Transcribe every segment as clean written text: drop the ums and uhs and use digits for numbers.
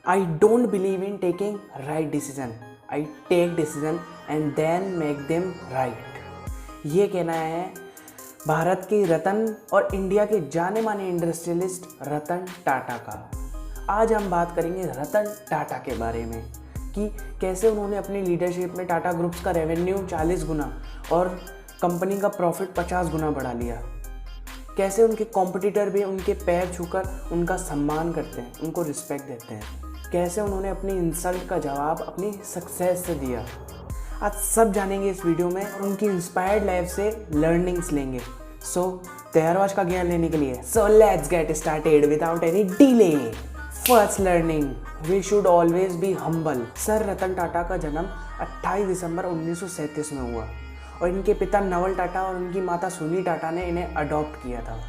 I don't believe in taking right decision. I take decision and then make them right. ये कहना है भारत के रतन और इंडिया के जाने माने इंडस्ट्रियलिस्ट रतन टाटा का। आज हम बात करेंगे रतन टाटा के बारे में कि कैसे उन्होंने अपनी लीडरशिप में टाटा ग्रुप्स का रेवेन्यू 40 गुना और कंपनी का प्रॉफिट 50 गुना बढ़ा लिया। कैसे उनके कॉम्पिटिटर भी उनके पैर छूकर उनका सम्मान करते हैं, उनको रिस्पेक्ट देते हैं। कैसे उन्होंने अपनी इंसल्ट का जवाब अपनी सक्सेस से दिया। आज सब जानेंगे इस वीडियो में और उनकी इंस्पायर्ड लाइफ से लर्निंग्स लेंगे। सो तैयार हो आज का ज्ञान लेने के लिए? So let's get started without any delay. First learning, we should always be humble. Sir Ratan Tata का जन्म 28 दिसंबर 1937 में हुआ और इनके पिता नवल टाटा और उनकी माता सुनी टाटा ने इन्हें अडॉप्ट किया था।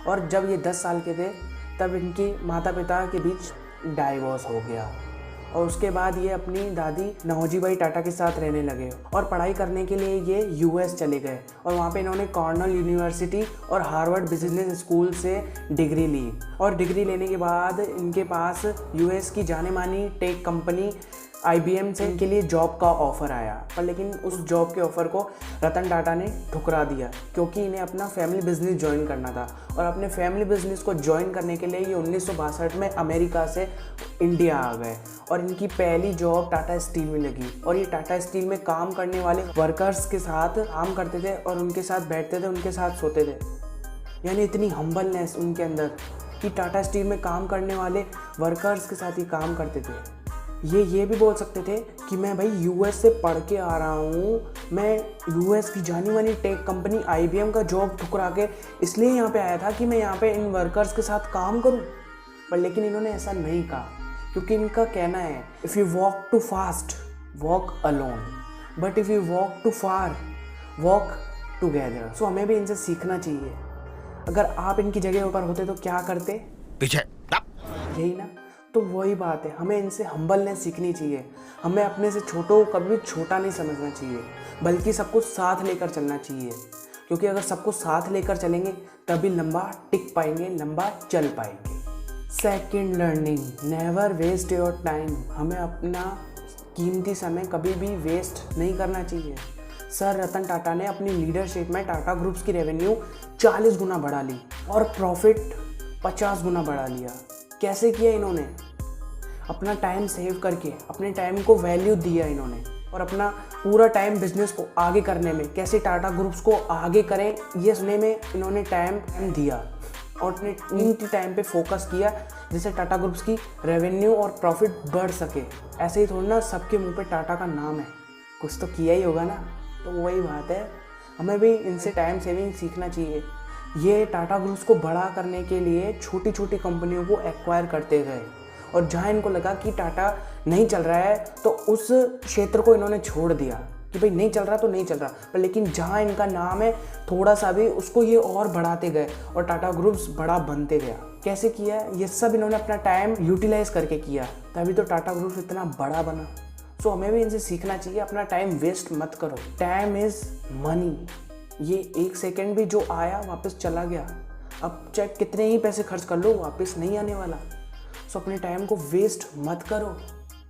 और जब ये 10 साल के थे तब इनकी माता पिता के बीच डाइवोर्स हो गया और उसके बाद ये अपनी दादी नौजीबाई टाटा के साथ रहने लगे और पढ़ाई करने के लिए ये यूएस चले गए और वहाँ पे इन्होंने कॉर्नेल यूनिवर्सिटी और हार्वर्ड बिजनेस स्कूल से डिग्री ली। और डिग्री लेने के बाद इनके पास यूएस की जाने मानी टेक कंपनी IBM से इनके लिए जॉब का ऑफ़र आया, पर लेकिन उस जॉब के ऑफ़र को रतन टाटा ने ठुकरा दिया क्योंकि इन्हें अपना फैमिली बिजनेस ज्वाइन करना था। और अपने फैमिली बिजनेस को ज्वाइन करने के लिए ये 1962 में अमेरिका से इंडिया आ गए और इनकी पहली जॉब टाटा स्टील में लगी। और ये टाटा स्टील में काम करने वाले वर्कर्स के साथ काम करते थे और उनके साथ बैठते थे, उनके साथ सोते थे। यानी इतनी हम्बलनेस उनके अंदर कि टाटा स्टील में काम करने वाले वर्कर्स के साथ ही काम करते थे। ये भी बोल सकते थे कि मैं भाई यूएस से पढ़ के आ रहा हूँ, मैं यूएस की जानी मानी टेक कंपनी IBM का जॉब ठुकरा के इसलिए यहाँ पे आया था कि मैं यहाँ पे इन वर्कर्स के साथ काम करूँ। पर लेकिन इन्होंने ऐसा नहीं कहा क्योंकि इनका कहना है if you walk too fast walk alone, but if you walk too far walk together. So हमें भी इनसे सीखना चाहिए। अगर आप इनकी जगह ऊपर होते तो क्या करते? पीछे यही ना, तो वही बात है, हमें इनसे हम्बलनेस सीखनी चाहिए। हमें अपने से छोटों को कभी छोटा नहीं समझना चाहिए, बल्कि सबको साथ लेकर चलना चाहिए। क्योंकि अगर सबको साथ लेकर चलेंगे तभी लंबा टिक पाएंगे, लंबा चल पाएंगे। Second learning, never waste your time. हमें अपना कीमती समय कभी भी वेस्ट नहीं करना चाहिए। सर रतन टाटा ने अपनी लीडरशिप में टाटा ग्रुप्स की रेवेन्यू 40 गुना बढ़ा ली और प्रॉफिट 50 गुना बढ़ा लिया। कैसे किया इन्होंने? अपना टाइम सेव करके, अपने टाइम को वैल्यू दिया इन्होंने और अपना पूरा टाइम बिजनेस को आगे करने में, कैसे टाटा ग्रुप्स को आगे करें ये सुनने में इन्होंने टाइम दिया और अपने कीमती टाइम पे फोकस किया जिससे टाटा ग्रुप्स की रेवेन्यू और प्रॉफिट बढ़ सके। ऐसे ही थोड़ा ना सबके मुंह पे टाटा का नाम है, कुछ तो किया ही होगा ना। तो वही बात है, हमें भी इनसे टाइम सेविंग सीखना चाहिए। ये टाटा ग्रुप्स को बड़ा करने के लिए छोटी छोटी कंपनियों को एक्वायर करते गए और जहाँ इनको लगा कि टाटा नहीं चल रहा है तो उस क्षेत्र को इन्होंने छोड़ दिया कि भाई नहीं चल रहा तो नहीं चल रहा। पर लेकिन जहाँ इनका नाम है थोड़ा सा भी उसको ये और बढ़ाते गए और टाटा ग्रुप्स बड़ा बनते गया। कैसे किया? ये सब इन्होंने अपना टाइम यूटिलाइज करके किया, तभी तो टाटा ग्रुप्स इतना बड़ा बना। सो हमें भी इनसे सीखना चाहिए, अपना टाइम वेस्ट मत करो। Time is money. ये 1 सेकेंड भी जो आया वापस चला गया। अब चाहे कितने ही पैसे खर्च कर लो वापस नहीं आने वाला। सो अपने टाइम को वेस्ट मत करो।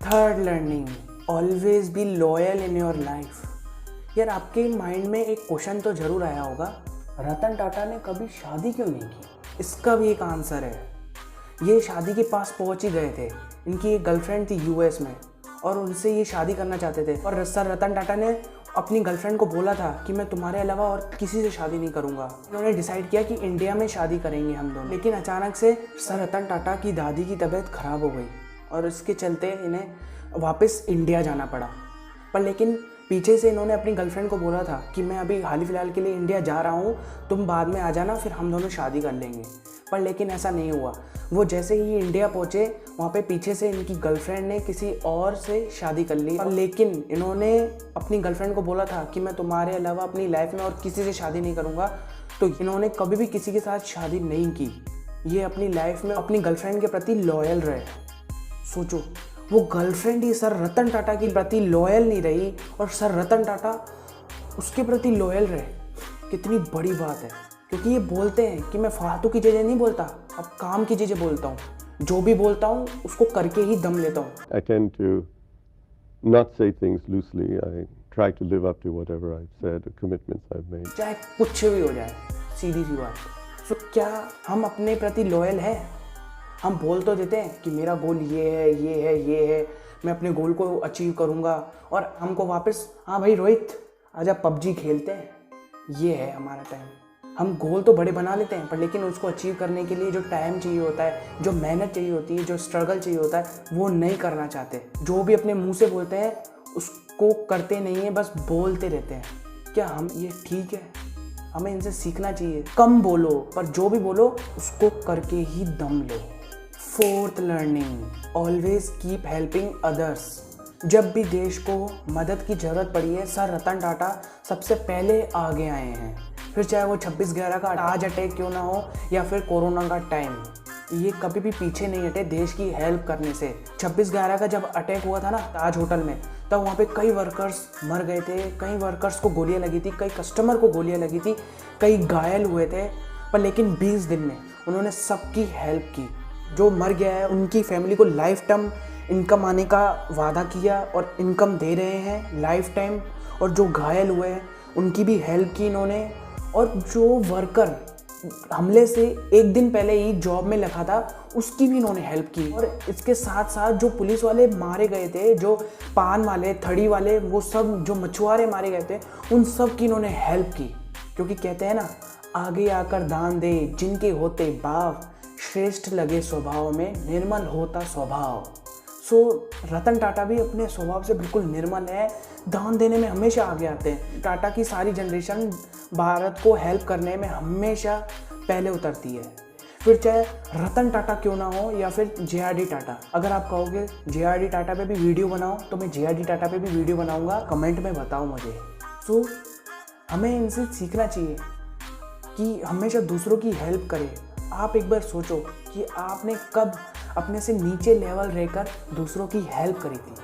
Third learning, always be loyal in your life. यार आपके माइंड में एक क्वेश्चन तो ज़रूर आया होगा, रतन टाटा ने कभी शादी क्यों नहीं की? इसका भी एक आंसर है। ये शादी के पास पहुंच ही गए थे। इनकी एक गर्लफ्रेंड थी यूएस में और उनसे ये शादी करना चाहते थे और सर रतन टाटा ने अपनी गर्लफ्रेंड को बोला था कि मैं तुम्हारे अलावा और किसी से शादी नहीं करूंगा। इन्होंने डिसाइड किया कि इंडिया में शादी करेंगे हम दोनों। लेकिन अचानक से सर रतन टाटा की दादी की तबीयत ख़राब हो गई और इसके चलते इन्हें वापस इंडिया जाना पड़ा। पर लेकिन पीछे से इन्होंने अपनी गर्लफ्रेंड को बोला था कि मैं अभी हाल ही फिलहाल के लिए इंडिया जा रहा हूँ, तुम बाद में आ जाना, फिर हम दोनों शादी कर लेंगे। पर लेकिन ऐसा नहीं हुआ। वो जैसे ही इंडिया पहुँचे वहाँ पे पीछे से इनकी गर्लफ्रेंड ने किसी और से शादी कर ली। और लेकिन इन्होंने अपनी गर्लफ्रेंड को बोला था कि मैं तुम्हारे अलावा अपनी लाइफ में और किसी से शादी नहीं करूँगा, तो इन्होंने कभी भी किसी के साथ शादी नहीं की। ये अपनी लाइफ में अपनी गर्लफ्रेंड के प्रति लॉयल रहे। सोचो, वो गर्लफ्रेंड ही सर रतन टाटा के प्रति लॉयल नहीं रही और सर रतन टाटा उसके प्रति लॉयल रहे। कितनी बड़ी बात है। क्योंकि ये बोलते हैं कि मैं फालतू की चीज़ें नहीं बोलता, अब काम की चीज़ें बोलता हूँ। जो भी बोलता हूँ उसको करके ही दम लेता हूँ। I tend to not say things loosely. I try to live up to whatever I've said, the commitments I've made. चाहे कुछ भी हो जाए, सीधी सी बात। सो क्या हम अपने प्रति लॉयल हैं? हम बोल तो देते हैं कि मेरा गोल ये है, ये है, ये है, मैं अपने गोल को अचीव करूँगा, और हमको वापस, हाँ भाई रोहित आजा पबजी खेलते हैं, ये है हमारा टाइम। हम गोल तो बड़े बना लेते हैं, पर लेकिन उसको अचीव करने के लिए जो टाइम चाहिए होता है, जो मेहनत चाहिए होती है, जो स्ट्रगल चाहिए होता है, वो नहीं करना चाहते। जो भी अपने मुंह से बोलते हैं उसको करते नहीं है, बस बोलते रहते हैं। क्या हम ये ठीक है? हमें इनसे सीखना चाहिए। कम बोलो, पर जो भी बोलो उसको करके ही दम लो। Fourth learning, always keep helping others. जब भी देश को मदद की ज़रूरत पड़ी है, सर रतन टाटा सबसे पहले आगे आए हैं। फिर चाहे वो 26/11 का आज अटैक क्यों ना हो या फिर कोरोना का टाइम, ये कभी भी पीछे नहीं हटे देश की हेल्प करने से। 26/11 का जब अटैक हुआ था ना ताज होटल में, तब वहाँ पे कई वर्कर्स मर गए थे, कई वर्कर्स को गोलियां लगी थी, कई कस्टमर को गोलियां लगी थी, कई घायल हुए थे, पर लेकिन 20 दिन में उन्होंने सबकी हेल्प की। जो मर गया है उनकी फैमिली को लाइफ टाइम इनकम आने का वादा किया और इनकम दे रहे हैं लाइफ टाइम, और जो घायल हुए हैं उनकी भी हेल्प की इन्होंने। और जो वर्कर हमले से एक दिन पहले ही जॉब में लगा था उसकी भी इन्होंने हेल्प की। और इसके साथ साथ जो पुलिस वाले मारे गए थे, जो पान वाले, थड़ी वाले, वो सब जो मछुआरे मारे गए थे, उन सब की इन्होंने हेल्प की। क्योंकि कहते हैं ना, आगे आकर दान दे जिनके होते भाव, श्रेष्ठ लगे स्वभाव में निर्मल होता स्वभाव। सो रतन टाटा भी अपने स्वभाव से बिल्कुल निर्मल है, दान देने में हमेशा आगे आते हैं। टाटा की सारी जनरेशन भारत को हेल्प करने में हमेशा पहले उतरती है। फिर चाहे रतन टाटा क्यों ना हो या फिर JRD टाटा। अगर आप कहोगे JRD टाटा पे भी वीडियो बनाओ, तो मैं JRD टाटा पे भी वीडियो बनाऊंगा, कमेंट में बताओ मुझे। सो हमें इनसे सीखना चाहिए कि हमेशा दूसरों की हेल्प करें। आप एक बार सोचो कि आपने कब अपने से नीचे लेवल रहकर दूसरों की हेल्प करी थी,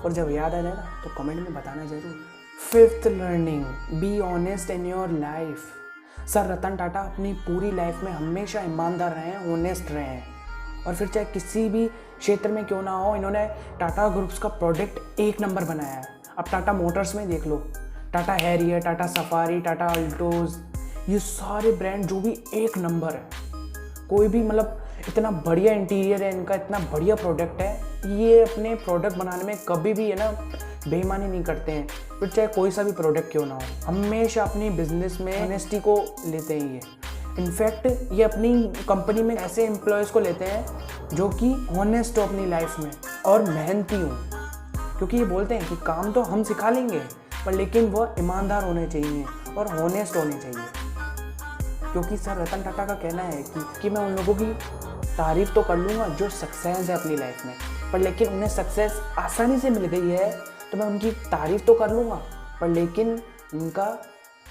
और जब याद आ जाए ना तो कमेंट में बताना जरूर। Fifth learning, be honest in your life. Sir Ratan Tata अपनी पूरी लाइफ में हमेशा ईमानदार रहे हैं, ऑनेस्ट रहे हैं, और फिर चाहे किसी भी क्षेत्र में क्यों ना हो, इन्होंने टाटा ग्रुप्स का प्रोडक्ट एक नंबर बनाया है। अब टाटा मोटर्स में देख लो, टाटा हैरियर, टाटा सफारी, टाटा अल्टोज, ये सारे ब्रांड जो भी एक नंबर है। कोई भी मतलब इतना बढ़िया इंटीरियर है इनका, इतना बढ़िया प्रोडक्ट है, ये अपने प्रोडक्ट बनाने में कभी भी है ना बेईमानी नहीं करते हैं। फिर चाहे कोई सा भी प्रोडक्ट क्यों ना हो, हमेशा अपनी बिजनेस में ऑनेस्टी को लेते हैं ये। इनफैक्ट ये अपनी कंपनी में ऐसे एम्प्लॉयज़ को लेते हैं जो कि ऑनेस्ट हो अपनी लाइफ में और मेहनती हो, क्योंकि ये बोलते हैं कि काम तो हम सिखा लेंगे, पर लेकिन वो ईमानदार होने चाहिए और ऑनेस्ट होने चाहिए। क्योंकि सर रतन टाटा का कहना है कि मैं उन लोगों की तारीफ़ तो कर लूँगा जो सक्सेस है अपनी लाइफ में, पर लेकिन उन्हें सक्सेस आसानी से मिल गई है, तो मैं उनकी तारीफ़ तो कर लूँगा, पर लेकिन उनका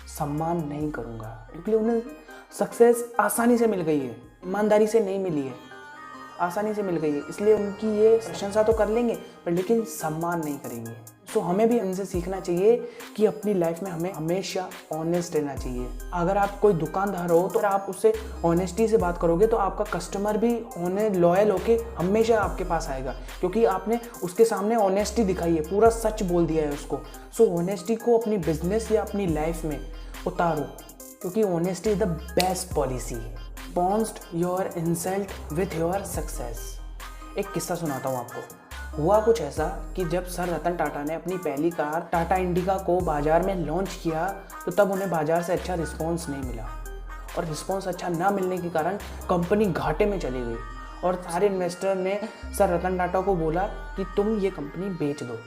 सम्मान नहीं करूँगा, क्योंकि उन्हें सक्सेस आसानी से मिल गई है, ईमानदारी से नहीं मिली है, आसानी से मिल गई है। इसलिए उनकी ये प्रशंसा तो कर लेंगे, पर लेकिन सम्मान नहीं करेंगे। सो हमें भी उनसे सीखना चाहिए कि अपनी लाइफ में हमें हमेशा ऑनेस्ट रहना चाहिए। अगर आप कोई दुकानदार हो तो आप उससे ऑनेस्टी से बात करोगे तो आपका कस्टमर भी लॉयल होके हमेशा आपके पास आएगा, क्योंकि आपने उसके सामने ऑनेस्टी दिखाई है, पूरा सच बोल दिया है उसको। सो ऑनेस्टी को अपनी बिजनेस या अपनी लाइफ में उतारो, क्योंकि honesty is the best policy. बॉन्स्ट your insult with your success. एक किस्सा सुनाता हूँ आपको। हुआ कुछ ऐसा कि जब सर रतन टाटा ने अपनी पहली कार टाटा इंडिका को बाज़ार में लॉन्च किया, तो तब उन्हें बाज़ार से अच्छा रिस्पॉन्स नहीं मिला, और रिस्पॉन्स अच्छा ना मिलने के कारण कंपनी घाटे में चली गई, और सारे इन्वेस्टर ने सर रतन टाटा को बोला कि तुम ये कंपनी बेच दो,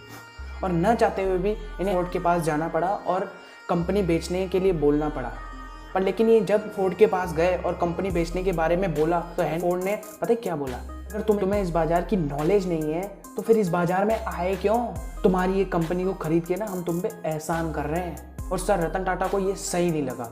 और न चाहते हुए भी इन्हें फोर्ड के पास जाना पड़ा और कंपनी बेचने के लिए बोलना पड़ा। पर लेकिन ये जब फोर्ड के पास गए और कंपनी बेचने के बारे में बोला, तो फोर्ड ने पता है क्या बोला, अगर तुम्हें इस बाज़ार की नॉलेज नहीं है तो फिर इस बाज़ार में आए क्यों, तुम्हारी ये कंपनी को खरीद के ना हम तुम पे एहसान कर रहे हैं। और सर रतन टाटा को ये सही नहीं लगा,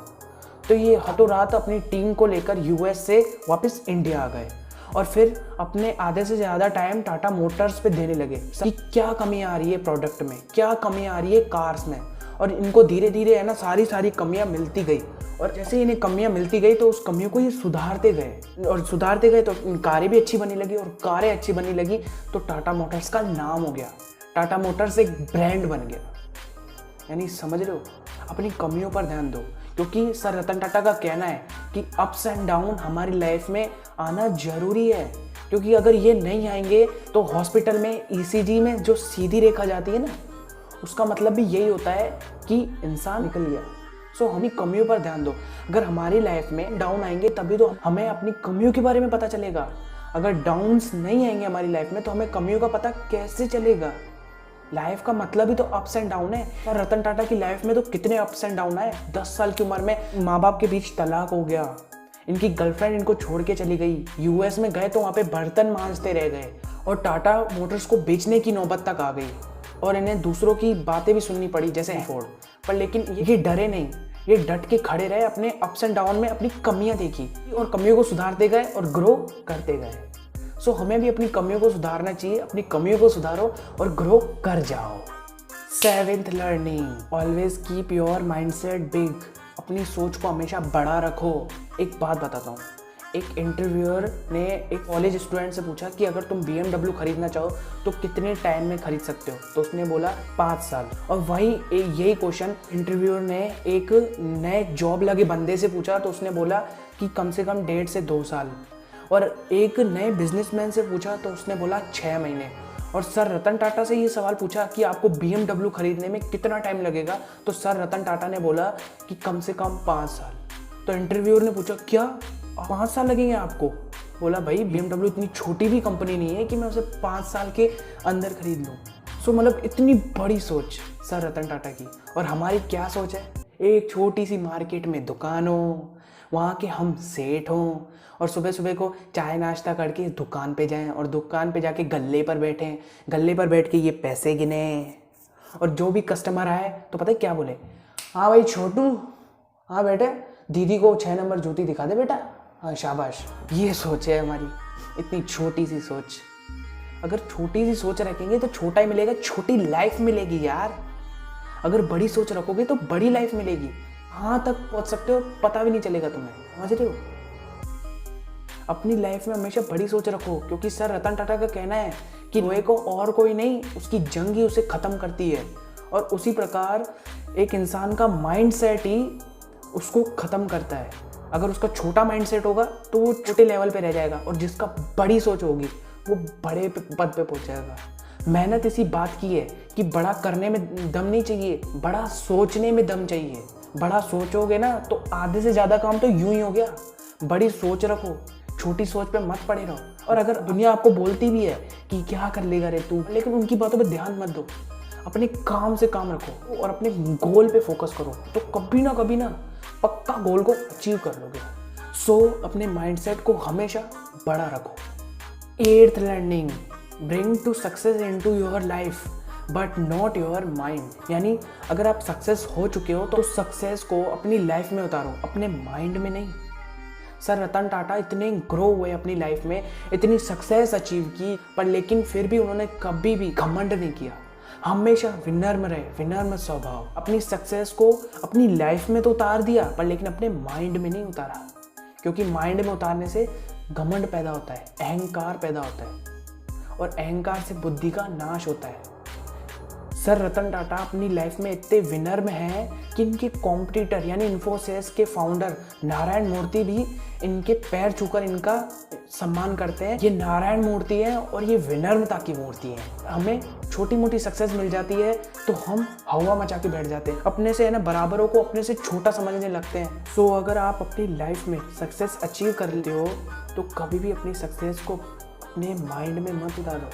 तो ये हाथों रात अपनी टीम को लेकर US से वापस इंडिया आ गए, और फिर अपने आधे से ज़्यादा टाइम टाटा मोटर्स पे देने लगे कि क्या कमी आ रही है प्रोडक्ट में, क्या कमी आ रही है कार्स में, और इनको धीरे धीरे है ना सारी कमियां मिलती गई, और जैसे इन्हें कमियां मिलती गई तो उस कमियों को ये सुधारते गए और सुधारते गए तो कारें भी अच्छी बनने लगी और कारें अच्छी बनने लगी तो टाटा मोटर्स का नाम हो गया। टाटा मोटर्स एक ब्रांड बन गया। यानी समझ रहे हो, अपनी कमियों पर ध्यान दो, क्योंकि सर रतन टाटा का कहना है कि अप्स एंड डाउन हमारी लाइफ में आना जरूरी है, क्योंकि अगर ये नहीं आएंगे तो हॉस्पिटल में ईसीजी में जो सीधी रेखा जाती है ना, उसका मतलब भी यही होता है कि इंसान निकल गया। सो हमें कमियों पर ध्यान दो। अगर हमारी लाइफ में डाउन आएंगे तभी तो हमें अपनी कमियों के बारे में पता चलेगा। अगर डाउन्स नहीं आएंगे हमारी लाइफ में तो हमें कमियों का पता कैसे चलेगा। लाइफ का मतलब ही तो अप्स एंड डाउन है। और रतन टाटा की लाइफ में तो कितने अप्स एंड डाउन आए। 10 साल की उम्र में माँ बाप के बीच तलाक हो गया, इनकी गर्लफ्रेंड इनको छोड़ के चली गई, यूएस में गए तो वहाँ पे बर्तन मांजते रह गए और टाटा मोटर्स को बेचने की नौबत तक आ गई और इन्हें दूसरों की बातें भी सुननी पड़ी जैसे फोर्ड। पर लेकिन ये डरे नहीं, ये डट के खड़े रहे, अपने अप्स एंड डाउन में अपनी कमियां देखी और कमियों को सुधारते गए और ग्रो करते गए। सो हमें भी अपनी कमियों को सुधारना चाहिए। अपनी कमियों को सुधारो और ग्रो कर जाओ। 7th learning, always keep your mindset big. अपनी सोच को हमेशा बड़ा रखो। एक बात बताता हूँ, एक इंटरव्यूअर ने एक कॉलेज स्टूडेंट से पूछा कि अगर तुम BMW खरीदना चाहो तो कितने टाइम में खरीद सकते हो, तो उसने बोला 5 साल। और वही यही क्वेश्चन इंटरव्यूअर ने एक नए जॉब लगे बंदे से पूछा तो उसने बोला कि कम से कम 1.5 से 2 साल। और एक नए बिजनेसमैन से पूछा तो उसने बोला 6 महीने। और सर रतन टाटा से ये सवाल पूछा कि आपको BMW खरीदने में कितना टाइम लगेगा, तो सर रतन टाटा ने बोला कि कम से कम 5 साल। तो इंटरव्यूअर ने पूछा क्या 5 साल लगेंगे आपको? बोला भाई BMW इतनी छोटी भी कंपनी नहीं है कि मैं उसे 5 साल के अंदर खरीद लूँ। सो मतलब इतनी बड़ी सोच सर रतन टाटा की। और हमारी क्या सोच है? एक छोटी सी मार्केट में दुकान हो, वहाँ के हम सेठ हों और सुबह सुबह को चाय नाश्ता करके दुकान पे जाएं और दुकान पे जाके गल्ले पर बैठें, गल्ले पर बैठ के ये पैसे गिने और जो भी कस्टमर आए तो पता है क्या बोले, हाँ भाई छोटू, हाँ बेटे दीदी को 6 नंबर जूती दिखा दे बेटा, हाँ शाबाश। ये सोच है हमारी, इतनी छोटी सी सोच। अगर छोटी सी सोच रखेंगे तो छोटा ही मिलेगा, छोटी लाइफ मिलेगी यार। अगर बड़ी सोच रखोगे तो बड़ी लाइफ मिलेगी, हाँ तक पहुंच सकते हो, पता भी नहीं चलेगा तुम्हें। समझ रहे हो? अपनी लाइफ में हमेशा बड़ी सोच रखो, क्योंकि सर रतन टाटा का कहना है कि लोहे को और कोई नहीं, उसकी जंग ही उसे ख़त्म करती है। और उसी प्रकार एक इंसान का माइंड सेट ही उसको ख़त्म करता है। अगर उसका छोटा माइंड सेट होगा तो वो छोटे लेवल पे रह जाएगा और जिसका बड़ी सोच होगी वो बड़े पद पे पहुंच जाएगा। मेहनत इसी बात की है कि बड़ा करने में दम नहीं चाहिए, बड़ा सोचने में दम चाहिए। बड़ा सोचोगे ना तो आधे से ज़्यादा काम तो यूं ही हो गया। बड़ी सोच रखो, छोटी सोच पे मत पड़े रहो। और अगर दुनिया आपको बोलती भी है कि क्या कर लेगा रे तू, लेकिन उनकी बातों पे ध्यान मत दो। अपने काम से काम रखो और अपने गोल पे फोकस करो, तो कभी ना पक्का गोल को अचीव कर लोगे। सो अपने माइंडसेट को हमेशा बड़ा रखो। 8th learning, bring to success into your life but not your mind. यानी अगर आप सक्सेस हो चुके हो तो सक्सेस को अपनी लाइफ में उतारो, अपने माइंड में नहीं। सर रतन टाटा इतने ग्रो हुए अपनी लाइफ में, इतनी सक्सेस अचीव की, पर लेकिन फिर भी उन्होंने कभी भी घमंड नहीं किया। हमेशा विनम्र रहे, विनम्र स्वभाव। अपनी सक्सेस को अपनी लाइफ में तो उतार दिया, पर लेकिन अपने माइंड में नहीं उतारा, क्योंकि माइंड में उतारने से घमंड पैदा होता है, अहंकार पैदा होता है और अहंकार से बुद्धि का नाश होता है। सर रतन टाटा अपनी लाइफ में इतने विनम्र हैं कि इनके कॉम्पिटिटर यानी इन्फोसिस के फाउंडर नारायण मूर्ति भी इनके पैर छूकर इनका सम्मान करते हैं। ये नारायण मूर्ति है और ये विनम्रता की मूर्ति है। हमें छोटी मोटी सक्सेस मिल जाती है तो हम हवा मचा के बैठ जाते हैं, अपने से है ना बराबरों को अपने से छोटा समझने लगते हैं। सो अगर आप अपनी लाइफ में सक्सेस अचीव कर लेते हो तो कभी भी अपनी सक्सेस को अपने माइंड में मत उतारो,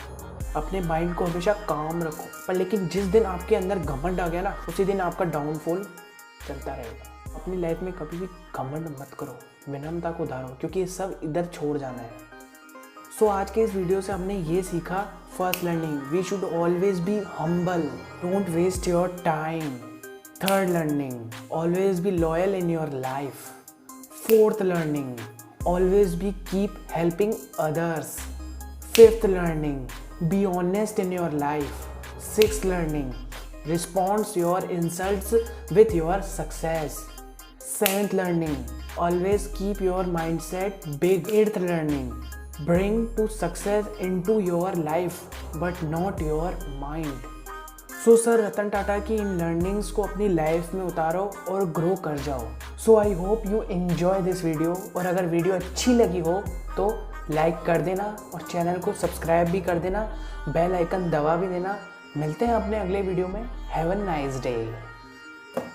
अपने माइंड को हमेशा काम रखो। पर लेकिन जिस दिन आपके अंदर घमंड आ गया ना, उसी दिन आपका डाउनफॉल चलता रहेगा। अपनी लाइफ में कभी भी घमंड मत करो, विनम्रता को उधारो, क्योंकि ये सब इधर छोड़ जाना है। सो आज के इस वीडियो से हमने ये सीखा, first learning, we should always be humble, don't waste your time. Third learning, always be loyal in your life. Fourth learning, always be keep helping others. Fifth learning, be honest in your life. Sixth learning, response your insults with your success. 7th learning, always keep your mindset big. 8th learning, bring to success into your life but not your mind. So sir Ratan Tata की इन learnings को अपनी life में उतारो और grow कर जाओ. So I hope you enjoy this video, और अगर वीडियो अच्छी लगी हो तो लाइक कर देना और चैनल को सब्सक्राइब भी कर देना, बेल आइकन दबा भी देना. मिलते हैं अपने अगले वीडियो में. Have a nice day.